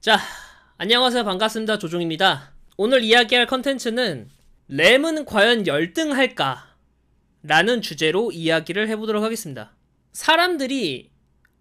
자, 안녕하세요. 반갑습니다. 조종입니다. 오늘 이야기할 컨텐츠는 램은 과연 열등할까? 라는 주제로 이야기를 해보도록 하겠습니다. 사람들이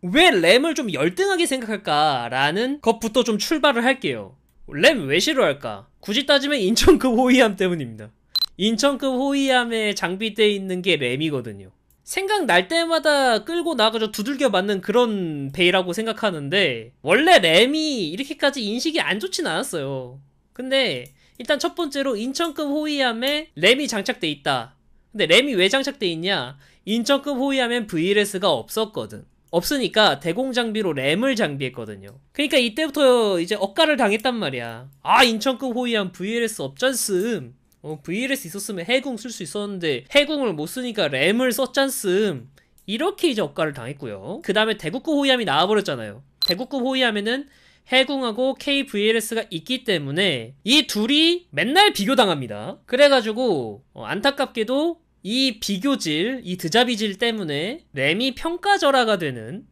왜 램을 좀 열등하게 생각할까? 라는 것부터 좀 출발을 할게요. 램 왜 싫어할까? 굳이 따지면 인천급 호위함 때문입니다. 인천급 호위함에 장비되어 있는 게 램이거든요. 생각날 때마다 끌고 나가서 두들겨 맞는 그런 베이라고 생각하는데 원래 램이 이렇게까지 인식이 안 좋진 않았어요. 근데 일단 첫 번째로 인천급 호위함에 램이 장착돼 있다. 근데 램이 왜 장착돼 있냐? 인천급 호위함엔 VLS가 없었거든. 없으니까 대공장비로 램을 장비했거든요. 그러니까 이때부터 이제 억가를 당했단 말이야. 아, 인천급 호위함 VLS 없잖음. VLS 있었으면 해궁 쓸 수 있었는데 해궁을 못 쓰니까 램을 썼잖음. 이렇게 이제 억가를 당했고요. 그 다음에 대구급 호위함이 나와버렸잖아요. 대구급 호위함에는 해궁하고 KVLS가 있기 때문에 이 둘이 맨날 비교당합니다. 그래가지고 안타깝게도 이 비교질, 이 드자비질 때문에 램이 평가절하가 되는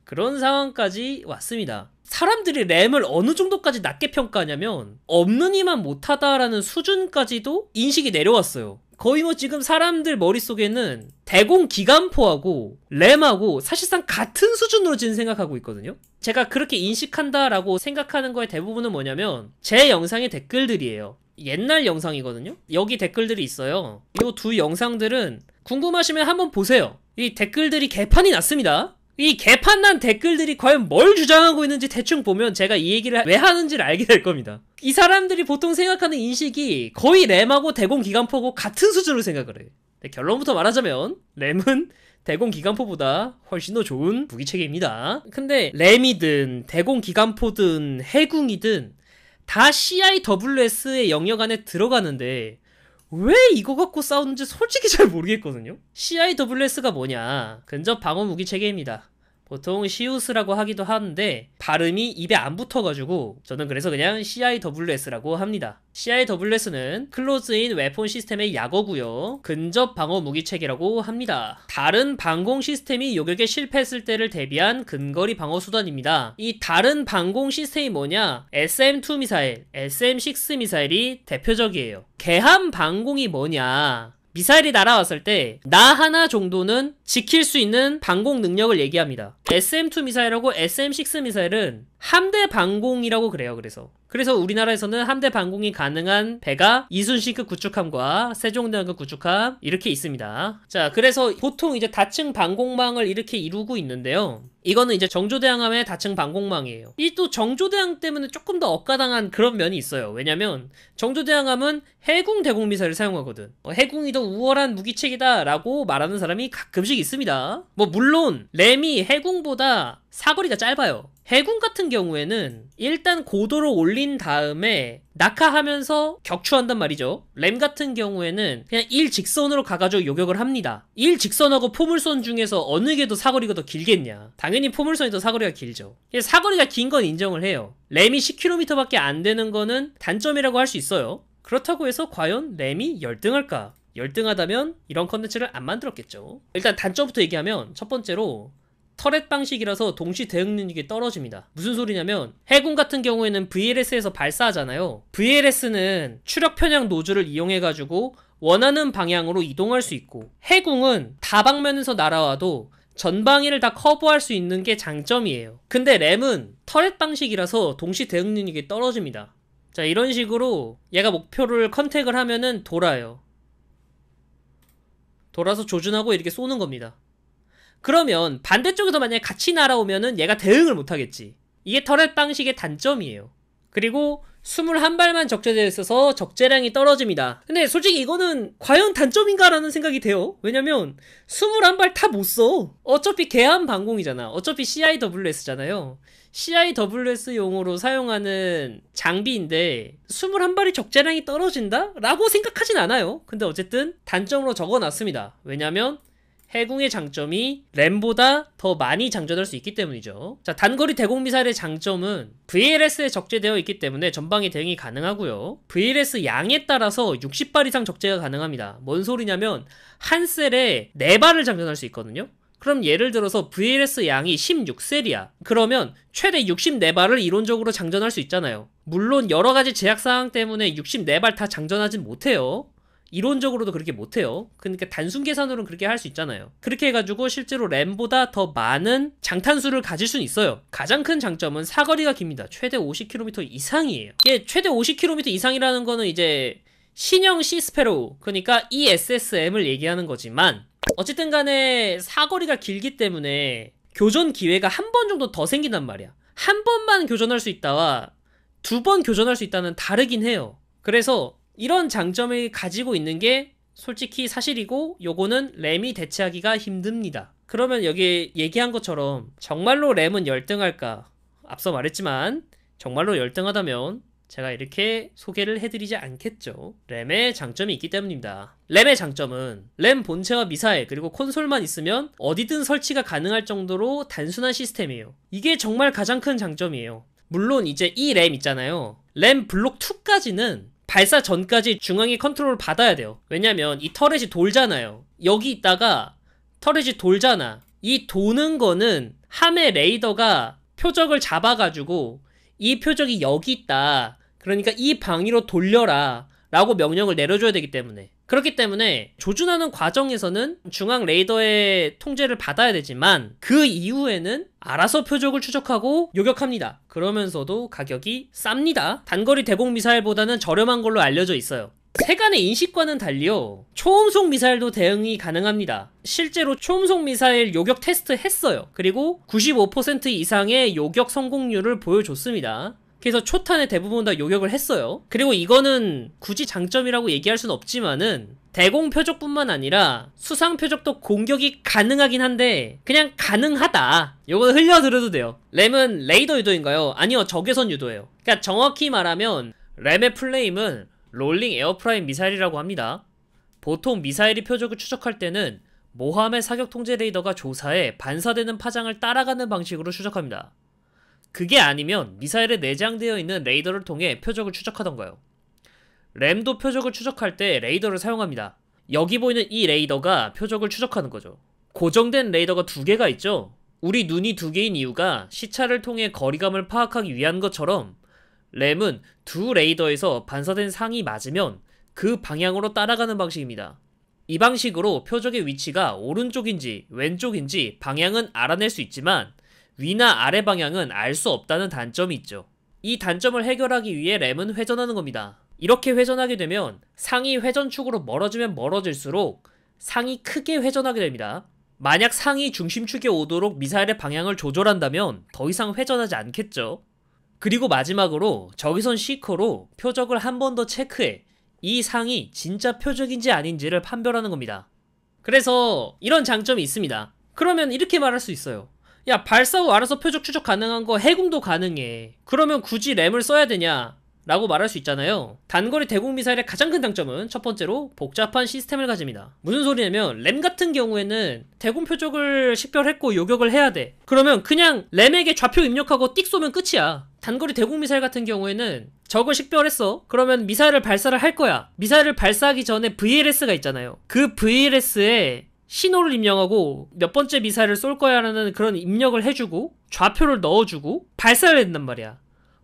그런 상황까지 왔습니다. 사람들이 램을 어느 정도까지 낮게 평가하냐면 없는 이만 못하다라는 수준까지도 인식이 내려왔어요. 거의 뭐 지금 사람들 머릿속에는 대공 기관포하고 램하고 사실상 같은 수준으로 지금 생각하고 있거든요. 제가 그렇게 인식한다라고 생각하는 거의 대부분은 뭐냐면 제 영상의 댓글들이에요. 옛날 영상이거든요. 여기 댓글들이 있어요. 이 두 영상들은 궁금하시면 한번 보세요. 이 댓글들이 개판이 났습니다. 이 개판난 댓글들이 과연 뭘 주장하고 있는지 대충 보면 제가 이 얘기를 왜 하는지를 알게 될 겁니다. 이 사람들이 보통 생각하는 인식이 거의 램하고 대공기관포하고 같은 수준으로 생각을 해요. 결론부터 말하자면 램은 대공기관포보다 훨씬 더 좋은 무기체계입니다. 근데 램이든 대공기관포든 해궁이든 다 CIWS의 영역 안에 들어가는데 왜 이거 갖고 싸우는지 솔직히 잘 모르겠거든요. CIWS가 뭐냐? 근접 방어 무기 체계입니다. 보통 시우스라고 하기도 하는데 발음이 입에 안 붙어가지고 저는 그래서 그냥 CIWS라고 합니다. CIWS는 클로즈인 웨폰 시스템의 약어고요. 근접 방어 무기 체계라고 합니다. 다른 방공 시스템이 요격에 실패했을 때를 대비한 근거리 방어 수단입니다. 이 다른 방공 시스템이 뭐냐? SM-2 미사일, SM-6 미사일이 대표적이에요. 개함 방공이 뭐냐? 미사일이 날아왔을 때 나 하나 정도는 지킬 수 있는 방공 능력을 얘기합니다. SM-2 미사일하고 SM-6 미사일은 함대 방공이라고 그래요. 그래서 우리나라에서는 함대 방공이 가능한 배가 이순신급 구축함과 세종대왕급 구축함 이렇게 있습니다. 자, 그래서 보통 이제 다층 방공망을 이렇게 이루고 있는데요. 이거는 이제 정조대왕함의 다층 방공망이에요. 이 또 정조대왕 때문에 조금 더 억가당한 그런 면이 있어요. 왜냐면 정조대왕함은 해궁 대공 미사일을 사용하거든. 해궁이 더 우월한 무기체계다 라고 말하는 사람이 가끔씩 있습니다. 뭐 물론 램이 해궁보다 사거리가 짧아요. 해궁 같은 경우에는 일단 고도로 올린 다음에 낙하하면서 격추한단 말이죠. 램 같은 경우에는 그냥 일직선으로 가가지고 요격을 합니다. 일직선하고 포물선 중에서 어느 게 더 사거리가 더 길겠냐? 당연히 포물선이 더 사거리가 길죠. 사거리가 긴 건 인정을 해요. 램이 10km밖에 안 되는 거는 단점이라고 할 수 있어요. 그렇다고 해서 과연 램이 열등할까? 열등하다면 이런 컨텐츠를 안 만들었겠죠. 일단 단점부터 얘기하면 첫 번째로 터렛 방식이라서 동시 대응 능력이 떨어집니다. 무슨 소리냐면 해군 같은 경우에는 VLS에서 발사하잖아요. VLS는 추력 편향 노즐을 이용해가지고 원하는 방향으로 이동할 수 있고 해군은 다방면에서 날아와도 전방위를 다 커버할 수 있는 게 장점이에요. 근데 램은 터렛 방식이라서 동시 대응 능력이 떨어집니다. 자, 이런 식으로 얘가 목표를 컨택을 하면은 돌아요. 돌아서 조준하고 이렇게 쏘는 겁니다. 그러면 반대쪽에서 만약에 같이 날아오면은 얘가 대응을 못하겠지. 이게 터렛 방식의 단점이에요. 그리고 21발만 적재되어 있어서 적재량이 떨어집니다. 근데 솔직히 이거는 과연 단점인가 라는 생각이 돼요. 왜냐면 21발 다 못 써. 어차피 개함 방공이잖아. 어차피 CIWS잖아요. CIWS용으로 사용하는 장비인데 21발이 적재량이 떨어진다? 라고 생각하진 않아요. 근데 어쨌든 단점으로 적어놨습니다. 왜냐면 해궁의 장점이 램보다 더 많이 장전할 수 있기 때문이죠. 자, 단거리 대공미사일의 장점은 VLS에 적재되어 있기 때문에 전방위 대응이 가능하고요. VLS 양에 따라서 60발 이상 적재가 가능합니다. 뭔 소리냐면 한 셀에 4발을 장전할 수 있거든요. 그럼 예를 들어서 VLS 양이 16셀이야. 그러면 최대 64발을 이론적으로 장전할 수 있잖아요. 물론 여러가지 제약사항 때문에 64발 다 장전하진 못해요. 이론적으로도 그렇게 못해요. 그러니까 단순 계산으로는 그렇게 할 수 있잖아요. 그렇게 해가지고 실제로 램보다 더 많은 장탄수를 가질 수는 있어요. 가장 큰 장점은 사거리가 깁니다. 최대 50km 이상이에요. 이게 최대 50km 이상이라는 거는 이제 신형 시스페로, 그러니까 ESSM을 얘기하는 거지만 어쨌든 간에 사거리가 길기 때문에 교전 기회가 한 번 정도 더 생긴단 말이야. 한 번만 교전할 수 있다와 두 번 교전할 수 있다는 다르긴 해요. 그래서 이런 장점을 가지고 있는 게 솔직히 사실이고, 요거는 램이 대체하기가 힘듭니다. 그러면 여기 얘기한 것처럼 정말로 램은 열등할까? 앞서 말했지만 정말로 열등하다면 제가 이렇게 소개를 해드리지 않겠죠. 램의 장점이 있기 때문입니다. 램의 장점은 램 본체와 미사일 그리고 콘솔만 있으면 어디든 설치가 가능할 정도로 단순한 시스템이에요. 이게 정말 가장 큰 장점이에요. 물론 이제 이 램 있잖아요. 램 블록 2까지는 발사 전까지 중앙에 컨트롤을 받아야 돼요. 왜냐면 이 터렛이 돌잖아요. 여기 있다가 터렛이 돌잖아. 이 도는 거는 함의 레이더가 표적을 잡아가지고 이 표적이 여기 있다, 그러니까 이 방위로 돌려라 라고 명령을 내려줘야 되기 때문에, 그렇기 때문에 조준하는 과정에서는 중앙 레이더의 통제를 받아야 되지만 그 이후에는 알아서 표적을 추적하고 요격합니다. 그러면서도 가격이 쌉니다. 단거리 대공 미사일보다는 저렴한 걸로 알려져 있어요. 세간의 인식과는 달리요, 초음속 미사일도 대응이 가능합니다. 실제로 초음속 미사일 요격 테스트 했어요. 그리고 95% 이상의 요격 성공률을 보여줬습니다. 그래서 초탄의 대부분 다 요격을 했어요. 그리고 이거는 굳이 장점이라고 얘기할 순 없지만은 대공 표적뿐만 아니라 수상 표적도 공격이 가능하긴 한데 그냥 가능하다, 요거는 흘려들어도 돼요. 램은 레이더 유도인가요? 아니요, 적외선 유도예요. 그러니까 정확히 말하면 램의 플레임은 롤링 에어프라임 미사일이라고 합니다. 보통 미사일이 표적을 추적할 때는 모함의 사격 통제 레이더가 조사해 반사되는 파장을 따라가는 방식으로 추적합니다. 그게 아니면 미사일에 내장되어 있는 레이더를 통해 표적을 추적하던가요. 램도 표적을 추적할 때 레이더를 사용합니다. 여기 보이는 이 레이더가 표적을 추적하는 거죠. 고정된 레이더가 두 개가 있죠. 우리 눈이 두 개인 이유가 시차를 통해 거리감을 파악하기 위한 것처럼 램은 두 레이더에서 반사된 상이 맞으면 그 방향으로 따라가는 방식입니다. 이 방식으로 표적의 위치가 오른쪽인지 왼쪽인지 방향은 알아낼 수 있지만 위나 아래 방향은 알 수 없다는 단점이 있죠. 이 단점을 해결하기 위해 램은 회전하는 겁니다. 이렇게 회전하게 되면 상이 회전축으로 멀어지면 멀어질수록 상이 크게 회전하게 됩니다. 만약 상이 중심축에 오도록 미사일의 방향을 조절한다면 더 이상 회전하지 않겠죠. 그리고 마지막으로 적외선 시커로 표적을 한 번 더 체크해 이 상이 진짜 표적인지 아닌지를 판별하는 겁니다. 그래서 이런 장점이 있습니다. 그러면 이렇게 말할 수 있어요. 야, 발사 후 알아서 표적 추적 가능한 거 해궁도 가능해. 그러면 굳이 램을 써야 되냐? 라고 말할 수 있잖아요. 단거리 대공 미사일의 가장 큰 장점은 첫 번째로 복잡한 시스템을 가집니다. 무슨 소리냐면 램 같은 경우에는 대공 표적을 식별했고 요격을 해야 돼. 그러면 그냥 램에게 좌표 입력하고 띡 쏘면 끝이야. 단거리 대공 미사일 같은 경우에는 적을 식별했어. 그러면 미사일을 발사를 할 거야. 미사일을 발사하기 전에 VLS가 있잖아요. 그 VLS에 신호를 입력하고 몇 번째 미사일을 쏠 거야 라는 그런 입력을 해주고 좌표를 넣어주고 발사를 한단 말이야.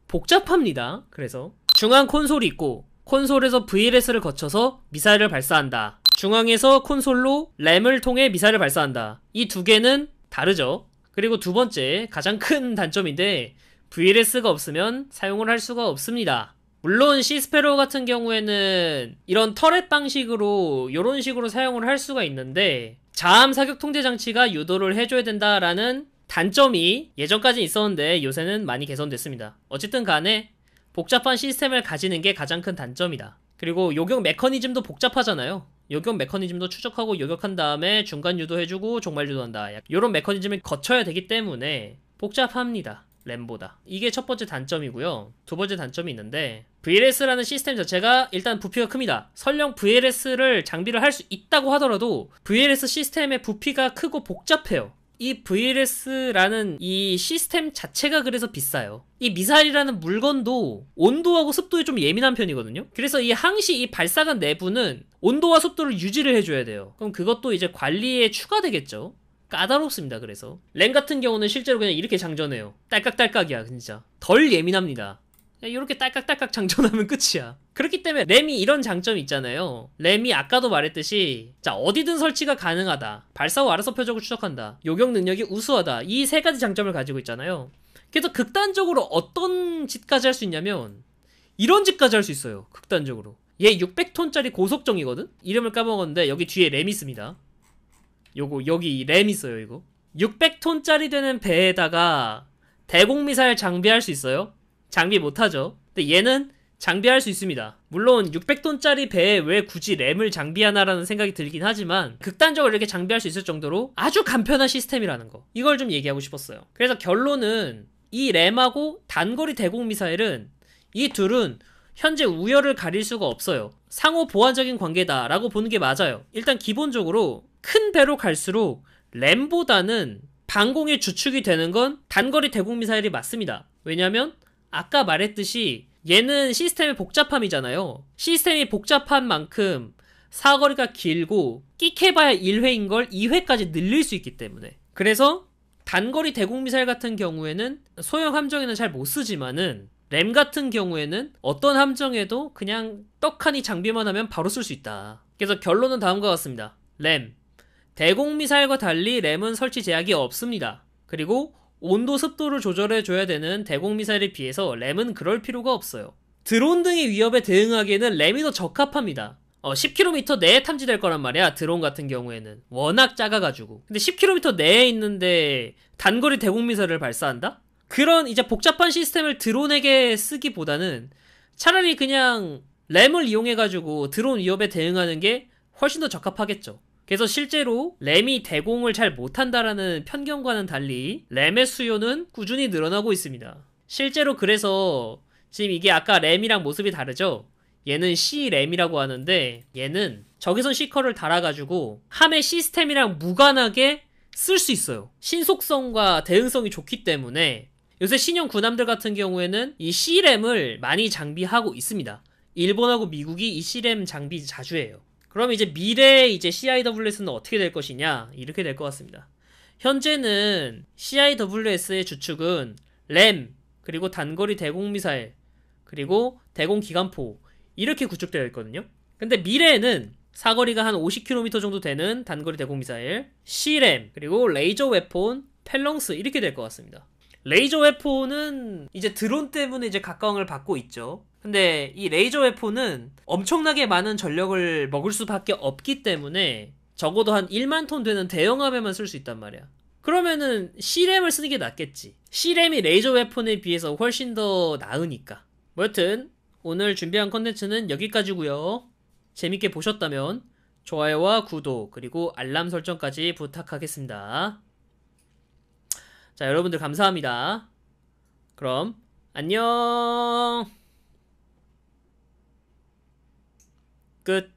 복잡합니다. 그래서 중앙 콘솔이 있고 콘솔에서 VLS를 거쳐서 미사일을 발사한다. 중앙에서 콘솔로 램을 통해 미사일을 발사한다. 이 두 개는 다르죠. 그리고 두 번째 가장 큰 단점인데 VLS가 없으면 사용을 할 수가 없습니다. 물론 시스페로 같은 경우에는 이런 터렛 방식으로 이런 식으로 사용을 할 수가 있는데 자암 사격 통제 장치가 유도를 해줘야 된다라는 단점이 예전까지 있었는데 요새는 많이 개선됐습니다. 어쨌든 간에 복잡한 시스템을 가지는 게 가장 큰 단점이다. 그리고 요격 메커니즘도 복잡하잖아요. 요격 메커니즘도 추적하고 요격한 다음에 중간 유도해주고 종말 유도한다. 이런 메커니즘을 거쳐야 되기 때문에 복잡합니다. 램보다. 이게 첫 번째 단점이고요. 두 번째 단점이 있는데 VLS라는 시스템 자체가 일단 부피가 큽니다. 설령 VLS를 장비를 할 수 있다고 하더라도 VLS 시스템의 부피가 크고 복잡해요. 이 VLS라는 이 시스템 자체가 그래서 비싸요. 이 미사일이라는 물건도 온도하고 습도에 좀 예민한 편이거든요. 그래서 이 항시 이 발사관 내부는 온도와 습도를 유지를 해줘야 돼요. 그럼 그것도 이제 관리에 추가되겠죠. 까다롭습니다. 그래서 램 같은 경우는 실제로 그냥 이렇게 장전해요. 딸깍딸깍이야 진짜. 덜 예민합니다. 이렇게 딸깍딸깍 장전하면 끝이야. 그렇기 때문에 램이 이런 장점이 있잖아요. 램이 아까도 말했듯이 자 어디든 설치가 가능하다. 발사 후 알아서 표적을 추적한다. 요격 능력이 우수하다. 이 세 가지 장점을 가지고 있잖아요. 그래서 극단적으로 어떤 짓까지 할 수 있냐면 이런 짓까지 할 수 있어요. 극단적으로. 얘 600톤짜리 고속정이거든? 이름을 까먹었는데 여기 뒤에 램 있습니다. 요거 여기 램 있어요. 이거 600톤짜리 되는 배에다가 대공미사일 장비할 수 있어요? 장비 못하죠. 근데 얘는 장비할 수 있습니다. 물론 600톤짜리 배에 왜 굳이 램을 장비하나라는 생각이 들긴 하지만 극단적으로 이렇게 장비할 수 있을 정도로 아주 간편한 시스템이라는 거, 이걸 좀 얘기하고 싶었어요. 그래서 결론은 이 램하고 단거리 대공미사일은 이 둘은 현재 우열을 가릴 수가 없어요. 상호 보완적인 관계다라고 보는 게 맞아요. 일단 기본적으로 큰 배로 갈수록 램보다는 방공의 주축이 되는 건 단거리 대공미사일이 맞습니다. 왜냐면 아까 말했듯이 얘는 시스템의 복잡함이잖아요. 시스템이 복잡한 만큼 사거리가 길고 끽해봐야 1회인 걸 2회까지 늘릴 수 있기 때문에. 그래서 단거리 대공미사일 같은 경우에는 소형 함정에는 잘 못 쓰지만은 램 같은 경우에는 어떤 함정에도 그냥 떡하니 장비만 하면 바로 쓸 수 있다. 그래서 결론은 다음과 같습니다. 램, 대공미사일과 달리 램은 설치 제약이 없습니다. 그리고 온도 습도를 조절해줘야 되는 대공미사일에 비해서 램은 그럴 필요가 없어요. 드론 등의 위협에 대응하기에는 램이 더 적합합니다. 10km 내에 탐지될 거란 말이야. 드론 같은 경우에는 워낙 작아가지고. 근데 10km 내에 있는데 단거리 대공미사일을 발사한다? 그런 이제 복잡한 시스템을 드론에게 쓰기보다는 차라리 그냥 램을 이용해가지고 드론 위협에 대응하는 게 훨씬 더 적합하겠죠. 그래서 실제로 램이 대공을 잘 못한다라는 편견과는 달리 램의 수요는 꾸준히 늘어나고 있습니다. 실제로 그래서 지금 이게 아까 램이랑 모습이 다르죠? 얘는 C램이라고 하는데 얘는 적외선 C컬을 달아가지고 함의 시스템이랑 무관하게 쓸 수 있어요. 신속성과 대응성이 좋기 때문에 요새 신형 군함들 같은 경우에는 이 C램을 많이 장비하고 있습니다. 일본하고 미국이 이 C램 장비 자주 해요. 그럼 이제 미래의 이제 CIWS는 어떻게 될 것이냐? 이렇게 될 것 같습니다. 현재는 CIWS의 주축은 램, 그리고 단거리 대공미사일, 그리고 대공기관포 이렇게 구축되어 있거든요. 근데 미래에는 사거리가 한 50km 정도 되는 단거리 대공미사일, C램, 그리고 레이저 웨폰, 펠렁스 이렇게 될 것 같습니다. 레이저 웨폰은 이제 드론 때문에 이제 각광을 받고 있죠. 근데 이 레이저 웨폰은 엄청나게 많은 전력을 먹을 수밖에 없기 때문에 적어도 한 1만 톤 되는 대형함에만 쓸 수 있단 말이야. 그러면은 C램을 쓰는 게 낫겠지. C램이 레이저 웨폰에 비해서 훨씬 더 나으니까. 뭐 여튼 오늘 준비한 컨텐츠는 여기까지고요. 재밌게 보셨다면 좋아요와 구독 그리고 알람 설정까지 부탁하겠습니다. 자, 여러분들 감사합니다. 그럼 안녕. 끝.